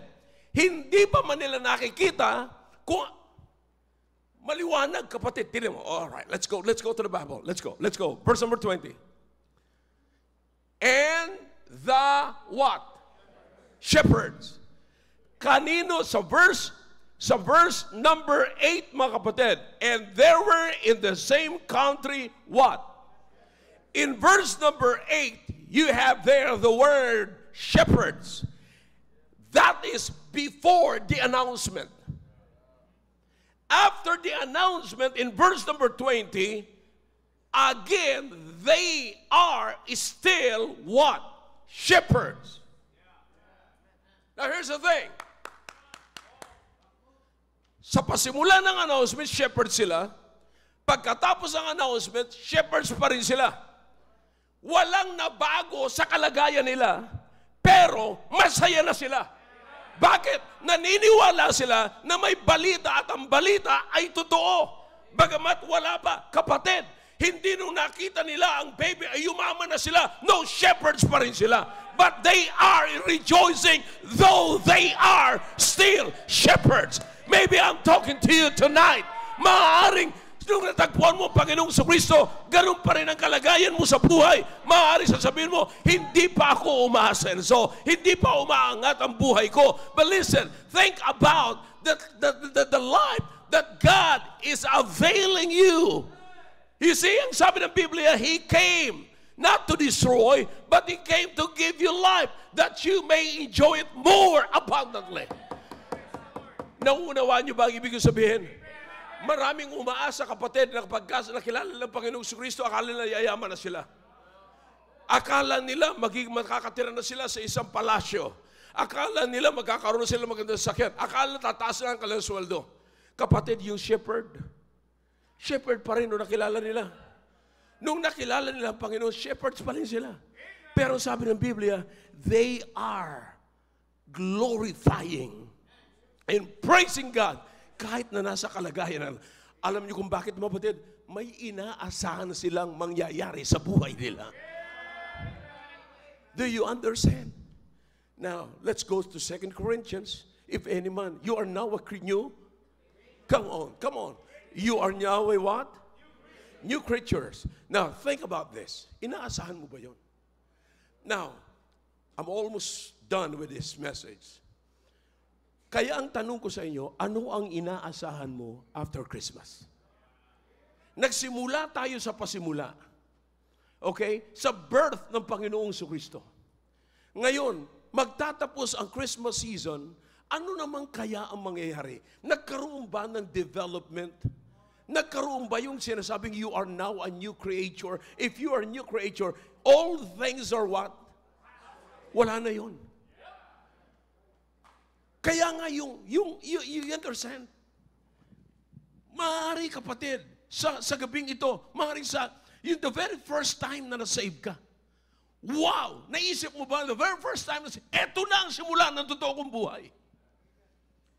hindi pa man nila nakikita kung maliwanag, kapatid. Tignan mo. All right, let's go to the Bible. Let's go. Verse number 20. And the what? Shepherds. Kanino sa verse number 8, mga kapatid. And there were in the same country what? In verse number 8, you have there the word shepherds. That is before the announcement. After the announcement in verse number 20, again, they are still what? Shepherds. Now here's the thing. Sa pasimula ng announcement, shepherds sila. Pagkatapos ng announcement, shepherds pa rin sila. Walang nabago sa kalagayan nila, pero masaya na sila. Bakit? Naniniwala sila na may balita at ang balita ay totoo. Bagamat wala pa, kapatid, hindi nung nakita nila ang baby ay yumaman na sila. No, shepherds pa rin sila. But they are rejoicing though they are still shepherds. Maybe I'm talking to you tonight. Maaaring nung natagpuan mo, Panginoong Kristo, ganun pa rin ang kalagayan mo sa buhay. Maaari sasabihin mo, hindi pa ako umaasenso, hindi pa umaangat ang buhay ko. But listen, think about the life that God is availing you. You see, ang sabi ng Biblia, He came not to destroy, but He came to give you life that you may enjoy it more abundantly. Nauunawaan niyo ba ang ibig sabihin? Maraming umaasa, kapatid, na kapag nakilala ng Panginoong Kristo, akala nila yayaman na sila. Akala nila makakatira na sila sa isang palasyo. Akala nila magkakaroon na sila magandang sakyan. Akala tataas na ang kanilang sweldo. Kapatid, yung shepherd pa rin nung nakilala nila. Nung nakilala nila ang Panginoon, shepherds pa rin sila. Pero sabi ng Biblia, they are glorifying and praising God kahit na nasa kalagayan. Alam niyo kung bakit, mga kapatid? May inaasahan silang mangyayari sa buhay nila. Do you understand? Now, let's go to 2 Corinthians. If any man, you are now a new. Come on. You are now a what? New creatures. Now, think about this. Inaasahan mo ba yun? Now, I'm almost done with this message. Kaya ang tanong ko sa inyo, ano ang inaasahan mo after Christmas? Nagsimula tayo sa pasimula. Okay? Sa birth ng Panginoong Kristo. Ngayon, magtatapos ang Christmas season, ano naman kaya ang mangyayari? Nagkaroon ba ng development? Nagkaroon ba yung sinasabing you are now a new creature? If you are a new creature, all things are what? Wala na yun. Kaya nga you understand? Maaari, kapatid, sa gabing ito, maaari yung the very first time na nasave ka. Wow! Naisip mo ba, the very first time, eto na ang simula ng totoo kong buhay.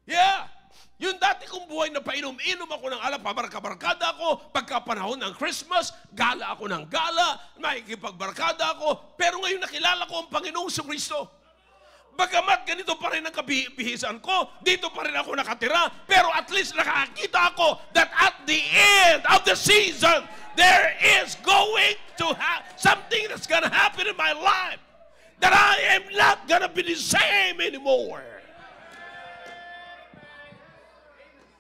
Yeah! Yung dati kong buhay na painom-inom ako ng alak, pabarka-barkada ako, pagkapanahon ng Christmas, gala ako ng gala, makikipagbarkada ako, pero ngayon nakilala ko ang Panginoong Kristo. Bagamat ganito pa rin ang kabihisan ko, dito pa rin ako nakatira, pero at least nakakita ako that at the end of the season, there is going to something that's going to happen in my life that I am not going to be the same anymore.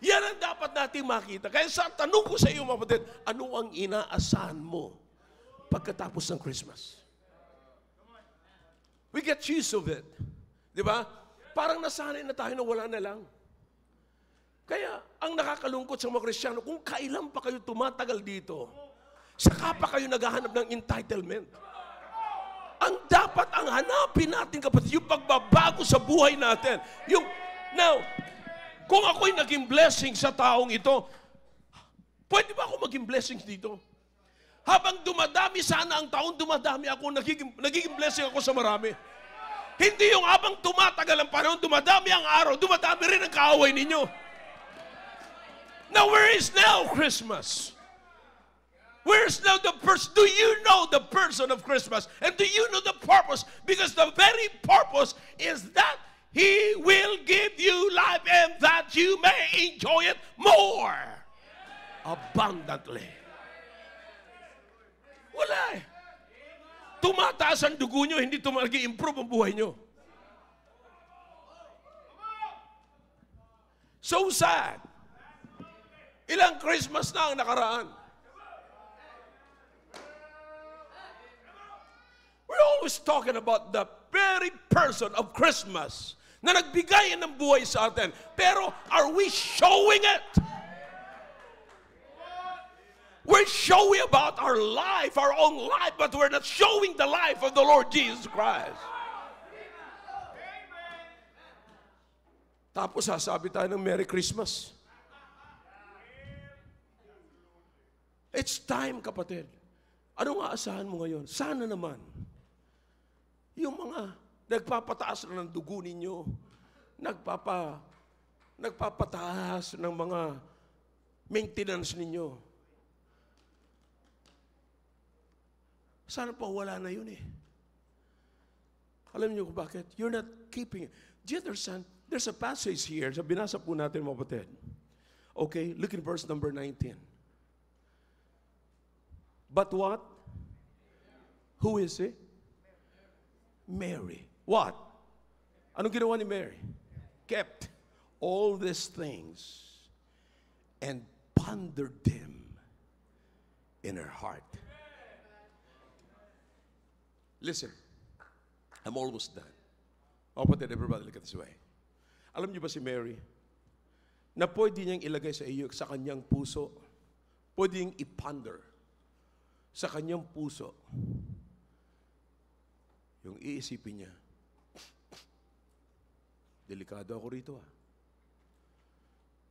Yan ang dapat natin makita. Kaya sa tanong ko sa iyo, mga kapatid, ano ang inaasahan mo pagkatapos ng Christmas? We get used of it. Di ba? Parang nasanay na tayo na wala na lang. Kaya, ang nakakalungkot sa mga Kristiyano, kung kailan pa kayo tumatagal dito, saka pa kayo naghahanap ng entitlement. Ang dapat ang hanapin natin, kapatid, yung pagbabago sa buhay natin. Now, kung ako'y naging blessing sa taong ito, pwede ba ako maging blessing dito? Habang dumadami sana ang taon, dumadami ako, nagiging blessing ako sa marami. Hindi yung habang tumatagal ang panahon, dumadami ang araw, dumadami rin ang kaaway ninyo. Now, where is now Christmas? Where is now the person? Do you know the person of Christmas? And do you know the purpose? Because the very purpose is that He will give you life and that you may enjoy it more abundantly. Wala eh. Tumataas ang dugo nyo, hindi mag-improve ang buhay nyo. So sad. Ilang Christmas na ang nakaraan. We're always talking about the very person of Christmas na nagbigay ng buhay sa atin. Pero are we showing it? We're showing about our life, our own life, but we're not showing the life of the Lord Jesus Christ. Tapos sasabi tayo ng Merry Christmas. It's time, kapatid. Anong aasahan mo ngayon? Sana naman, yung mga nagpapataas na ng dugo ninyo, nagpapataas ng mga maintenance ninyo, sana pa wala na yun eh. Alam niyo kung bakit? You're not keeping it. Do you understand? There's a passage here. So binasa po natin, mga kapatid. Okay, look in verse number 19. But what? Who is it? Mary. What? Anong ginawa ni Mary? Kept all these things and pondered them in her heart. Listen, I'm almost done. Kapatid, everybody look at this way. Alam niyo ba si Mary, na pwede niyang ilagay sa iyo, sa kanyang puso, pwede niyang iponder sa kanyang puso, yung iisipin niya, delikado ako rito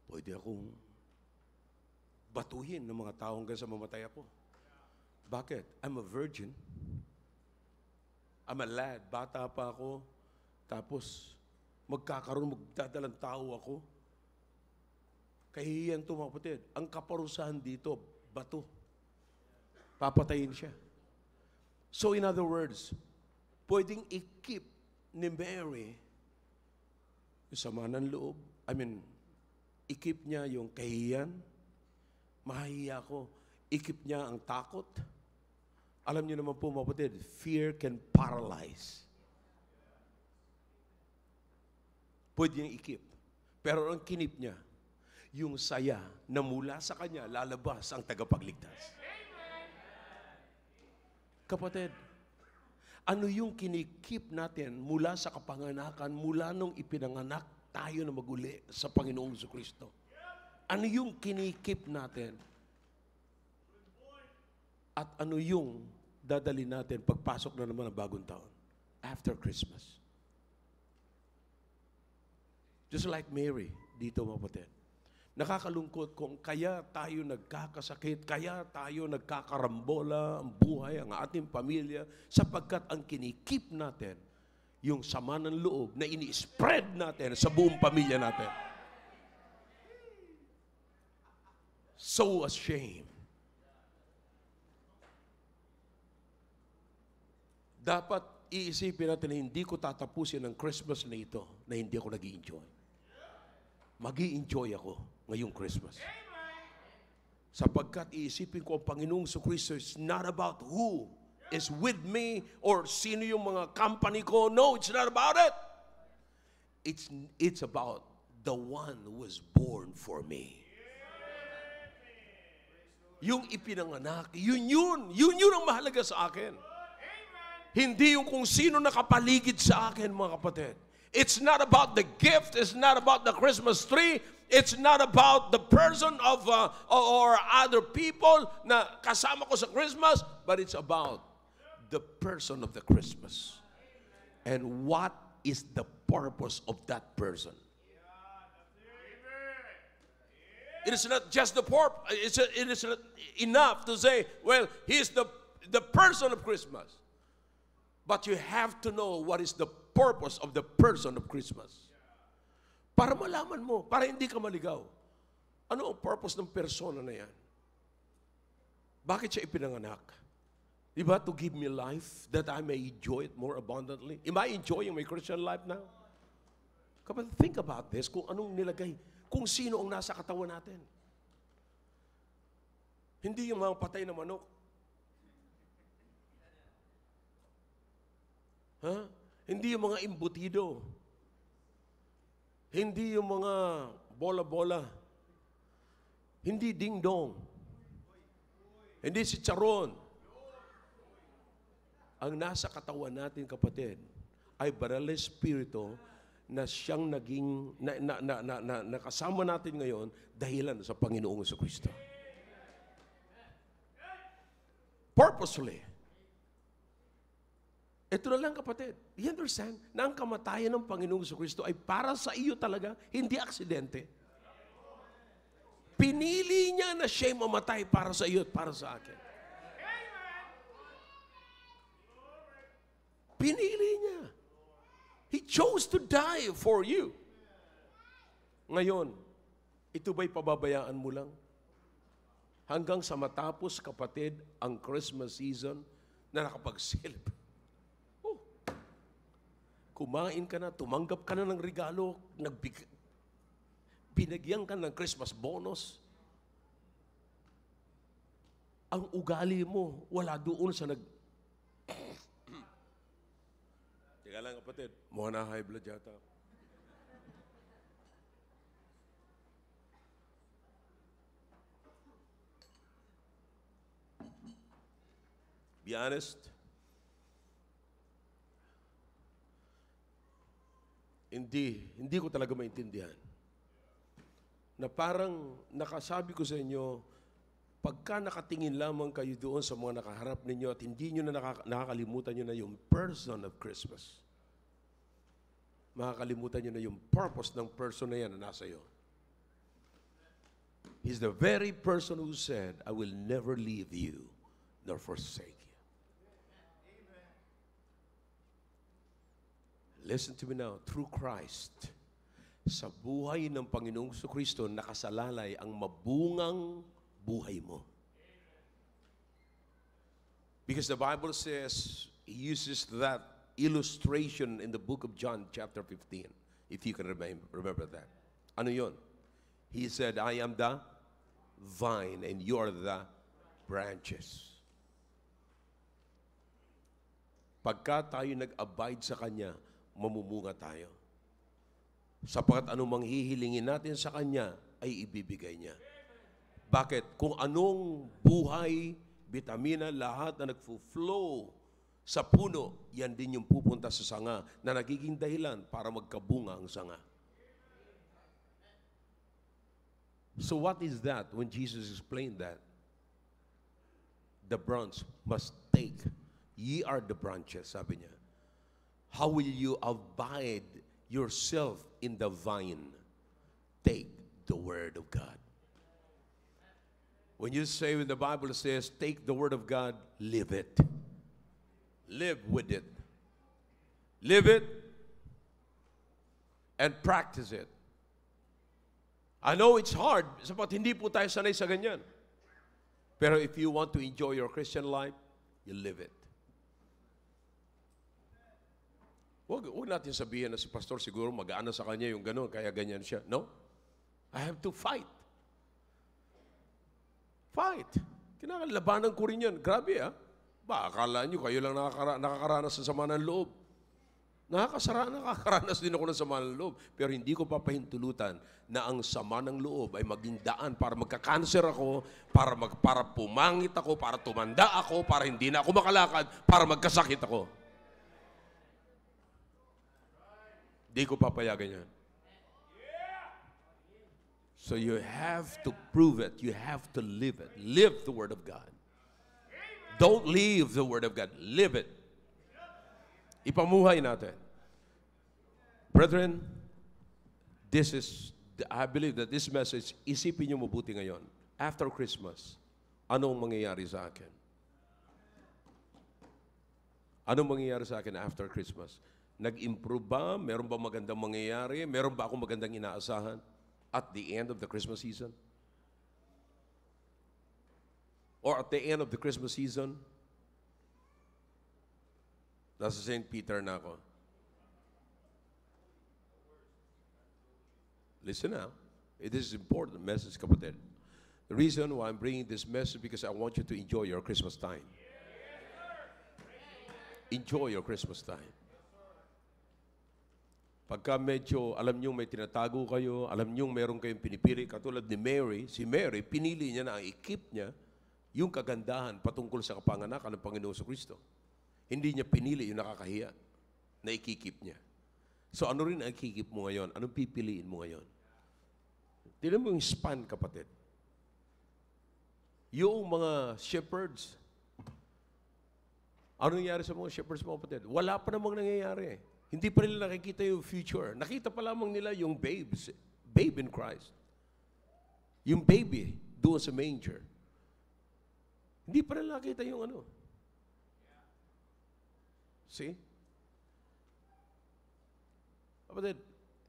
Pwede akong batuhin ng mga tao hanggang sa mamatay ako. Bakit? I'm a virgin. I'm a lad. Bata pa ako. Tapos, magdadalang tao ako. Kahihiyan ito, mga kapatid. Ang kaparusahan dito, bato. Papatayin siya. So, in other words, pwedeng i-keep ni Mary yung sama ng loob. I-keep niya yung kahihiyan. Mahihiya ako. I-keep niya ang takot. Alam niyo naman po, mga kapatid, fear can paralyze. Pwede niyang i-keep. Pero ang kinip niya, yung saya na mula sa kanya, lalabas ang tagapagligtas. Kapatid, ano yung kinikip natin mula sa kapanganakan, mula nung ipinanganak tayo na maguli sa Panginoong Jesucristo? Ano yung kinikip natin? At ano yung dadali natin pagpasok na naman ng bagong taon? After Christmas. Just like Mary, dito mga kapatid. Nakakalungkot kung kaya tayo nagkakasakit, kaya tayo nagkakarambola ang buhay, ang ating pamilya, sapagkat ang kinikip natin, yung sama ng loob na ini-spread natin sa buong pamilya natin. So ashamed. Dapat iisipin natin na hindi ko tatapusin ang Christmas na ito na hindi ako nag-i-enjoy. Mag-i-enjoy ako ngayong Christmas. Sapagkat iisipin ko ang Panginoong Jesucristo is not about who is with me or sino yung mga company ko. No, it's not about it. It's about the one who was born for me. Yung ipinanganak, yun ang mahalaga sa akin. Hindi yung kung sino nakapaligid sa akin, mga kapatid. It's not about the gift. It's not about the Christmas tree. It's not about the person of or other people na kasama ko sa Christmas, but it's about the person of the Christmas. And what is the purpose of that person? It is not just the purpose. It is not enough to say, well, he's the person of Christmas. But you have to know what is the purpose of the person of Christmas. Para malaman mo, para hindi ka maligaw. Ano ang purpose ng persona na yan? Bakit siya ipinanganak? Diba? To give me life that I may enjoy it more abundantly. Am I enjoying my Christian life now? Kapag think about this, kung anong nilagay, kung sino ang nasa katawan natin. Hindi yung mga patay na manok. Hindi yung mga imbutido. Hindi yung mga bola-bola. Hindi ding-dong. Hindi si Charon. Ang nasa katawan natin, kapatid, ay banal na espiritu na siyang naging, nakasama natin ngayon dahilan sa Panginoong Jesucristo. Purposefully. Ito na lang, kapatid. You understand? Na ang kamatayan ng Panginoong Jesucristo ay para sa iyo talaga, hindi aksidente. Pinili niya na siya mamatay para sa iyo at para sa akin. Pinili niya. He chose to die for you. Ngayon, ito ba'y pababayaan mo lang? Hanggang sa matapos, kapatid, ang Christmas season na nakapag-celebrate. Kumain ka na, tumanggap ka na ng regalo, binagyan ka ng Christmas bonus. Ang ugali mo, wala doon sa Teka lang, kapatid. Mukha na high blood yata. Be honest. Hindi ko talaga maintindihan. Na parang nakasabi ko sa inyo, pagka nakatingin lamang kayo doon sa mga nakaharap ninyo at hindi nyo na nakakalimutan nyo na yung person of Christmas. Makakalimutan nyo na yung purpose ng person na yan na nasa iyo. He's the very person who said, I will never leave you nor forsake you. Listen to me now. Through Christ, sa buhay ng Panginoong Kristo, nakasalalay ang mabungang buhay mo. Because the Bible says, He uses that illustration in the book of John chapter 15, if you can remember that. Ano yun? He said, I am the vine and you are the branches. Pagka tayo nag-abide sa Kanya, mamumunga tayo. Sapagat anumang hihilingin natin sa Kanya, ay ibibigay niya. Bakit? Kung anong buhay, vitamina, lahat na nagfo-flow sa puno, yan din yung pupunta sa sanga na nagiging dahilan para magkabunga ang sanga. So what is that when Jesus explained that? The branch must take. Ye are the branches, sabi niya. How will you abide yourself in the vine? Take the Word of God. When you say, when the Bible says, take the Word of God, live it. Live with it. Live it and practice it. I know it's hard, sapat hindi po tayo sanay sa ganyan. Pero if you want to enjoy your Christian life, you live it. Huwag natin sabihin na si pastor siguro mag-aana sa kanya yung gano'n, kaya ganyan siya. No. I have to fight. Fight. Kailangan labanan ko rin yan. Grabe Ba, akala nyo kayo lang nakakaranas sa sama ng loob. Nakakaranas din ako ng sama ng loob. Pero hindi ko papahintulutan na ang sama ng loob ay maging daan para magka-cancer ako, para pumangit ako, para tumanda ako, para hindi na ako makalakad, para magkasakit ako. Hindi ko papayagan yan. So you have to prove it. You have to live it. Live the Word of God. Don't leave the Word of God. Live it. Ipamuhay natin. Brethren, I believe that this message, isipin niyo mabuti ngayon. After Christmas, anong mangyayari sa akin? Anong mangyayari sa akin after Christmas? Nag-improve ba? Meron ba magandang mangyayari? Meron ba akong magandang inaasahan at the end of the Christmas season? Or at the end of the Christmas season, nasa St. Peter na ako. Listen now. It is important message, kapatid. The reason why I'm bringing this message because I want you to enjoy your Christmas time. Enjoy your Christmas time. Pagka medyo, alam nyo may tinatago kayo, alam nyo meron kayong pinipili, katulad ni Mary, si Mary, pinili niya na i-keep niya yung kagandahan patungkol sa kapanganakan ng Panginoon Kristo. Hindi niya pinili yung nakakahiya na ikikip niya. So ano rin ang ikikip mo ngayon? Anong pipiliin mo ngayon? Tignan mo yung span, kapatid. Yung mga shepherds, ano nangyari sa mga shepherds, mga kapatid? Wala pa namang nangyayari. Hindi pa nila nakikita yung future. Nakita pa lamang nila yung babe in Christ. Yung baby doon sa manger. Hindi pa nila nakita yung ano. See? Kapatid,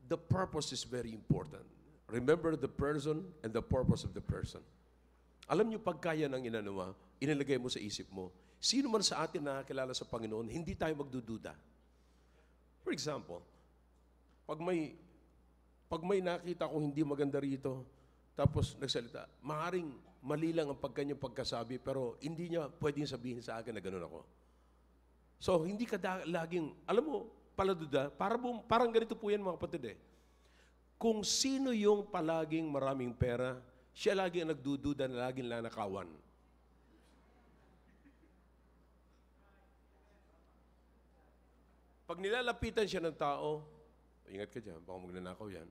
the purpose is very important. Remember the person and the purpose of the person. Alam niyo, pagkaya ng inanawa, inilagay mo sa isip mo, sino man sa atin nakakilala sa Panginoon, hindi tayo magdududa. For example, pag may nakita kong hindi maganda rito, tapos nagsalita, maaaring mali lang ang kanyang pagkasabi, pero hindi niya pwedeng sabihin sa akin na gano'n ako. So, hindi ka laging, alam mo, paladuda, parang ganito po yan mga kapatid . Kung sino yung palaging maraming pera, siya lagi ang nagdududa na laging lanakawan. Pag nilalapitan siya ng tao, ingat ka dyan, baka magnanakaw yan.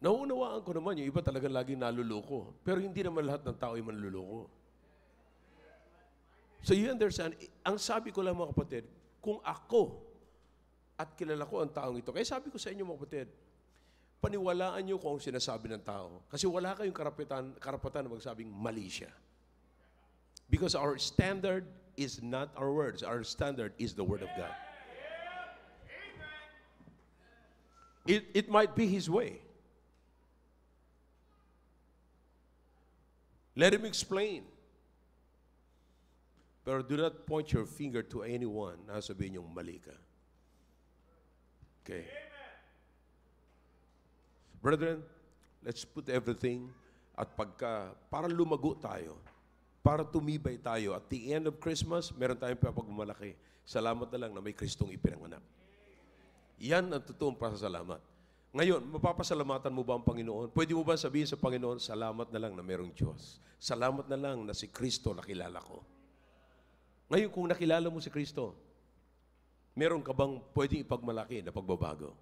Nauunawaan ko naman, yung iba talagang laging naluloko. Pero hindi naman lahat ng tao ay manluloko. So you understand, ang sabi ko lang mga kapatid, kung ako at kilala ko ang taong ito, kaya sabi ko sa inyo mga kapatid, paniwalaan niyo kung sinasabi ng tao. Kasi wala kayong karapatan na magsabing mali siya. Because our standard is not our words. Our standard is the Word of God. It might be His way. Let Him explain. Pero do not point your finger to anyone na sabihin niyong mali ka. Okay. Brethren, let's put everything at para lumago tayo, para tumibay tayo. At the end of Christmas, meron tayong papagmalaki. Salamat na lang na may Kristong ipinanganak. Yan ang totoong pasasalamat. Ngayon, mapapasalamatan mo ba ang Panginoon? Pwede mo ba sabihin sa Panginoon, salamat na lang na merong Diyos. Salamat na lang na si Kristo nakilala ko. Ngayon, kung nakilala mo si Kristo, meron ka bang pwedeng ipagmalaki na pagbabago?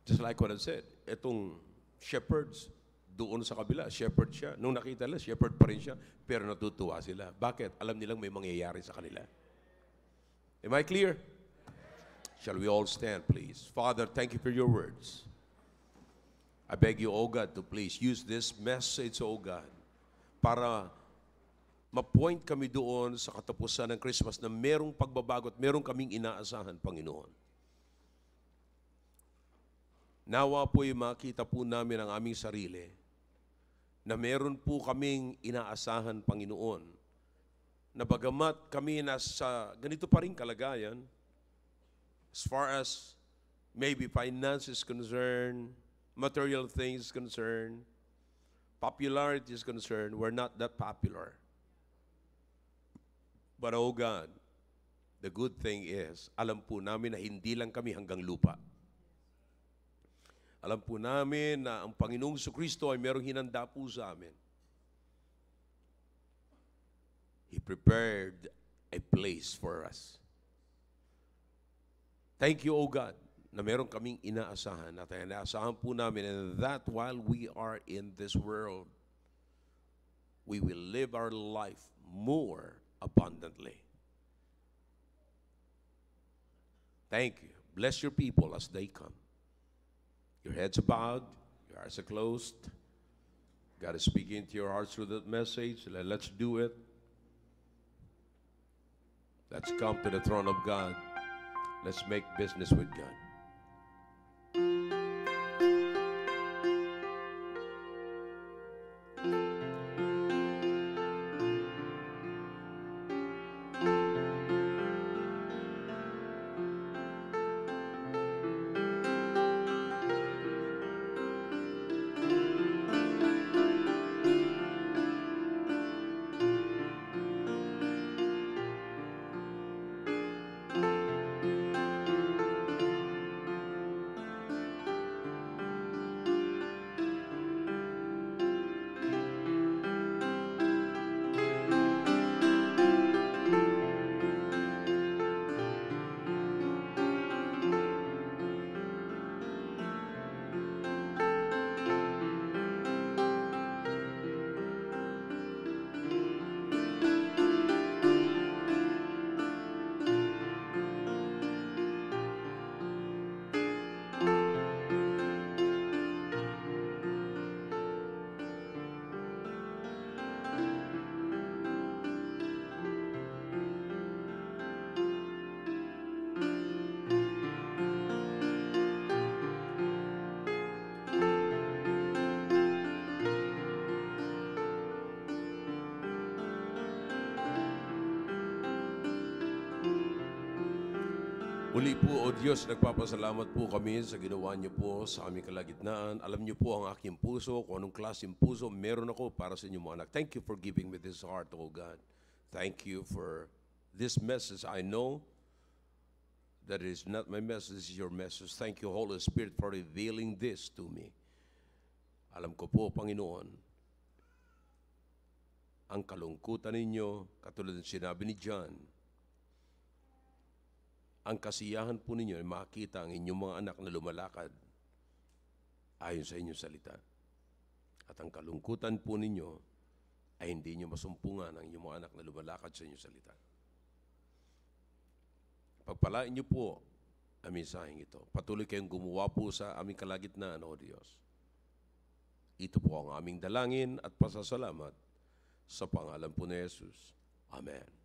Just like what I said, itong shepherds, doon sa kabila, shepherd siya. Nung nakita nila, shepherd pa rin siya, pero natutuwa sila. Bakit? Alam nilang may mangyayari sa kanila. Am I clear? Shall we all stand, please? Father, thank you for your words. I beg you, O God, to please use this message, O God, para ma-point kami doon sa katapusan ng Christmas na merong pagbabago at merong kaming inaasahan, Panginoon. Nawa po'y makita po namin ang aming sarili na meron po kaming inaasahan, Panginoon, na bagamat kami nasa ganito pa rin kalagayan, as far as maybe finance is concerned, material things is concerned, popularity is concerned, we're not that popular. But oh God, the good thing is, alam po namin na hindi lang kami hanggang lupa. Alam po namin na ang Panginoong Jesucristo ay merong hinanda po sa amin. He prepared a place for us. Thank you, O God, na meron kaming inaasahan at inaasahan po namin and that while we are in this world, we will live our life more abundantly. Thank you. Bless your people as they come. Your heads are bowed, your eyes are closed. God is speaking to your hearts through that message. Let's do it. Let's come to the throne of God. Let's make business with God. Muli po, O Diyos, nagpapasalamat po kami sa ginawa niyo po sa aming kalagitnaan. Alam niyo po ang aking puso, kung anong klaseng puso meron ako para sa inyong mga anak. Thank you for giving me this heart, O God. Thank you for this message. I know that it is not my message, this is your message. Thank you, Holy Spirit, for revealing this to me. Alam ko po, Panginoon, ang kalungkutan ninyo, katulad ng sinabi ni John, ang kasiyahan po ninyo ay makita ang inyong mga anak na lumalakad ayon sa inyong salita. At ang kalungkutan po ninyo ay hindi nyo masumpungan ang inyong mga anak na lumalakad sa inyong salita. Pagpalain niyo po ang mensaheng ito. Patuloy kayong gumawa po sa aming kalagitnaan, O Diyos. Ito po ang aming dalangin at pasasalamat sa pangalan po ni Jesus. Amen.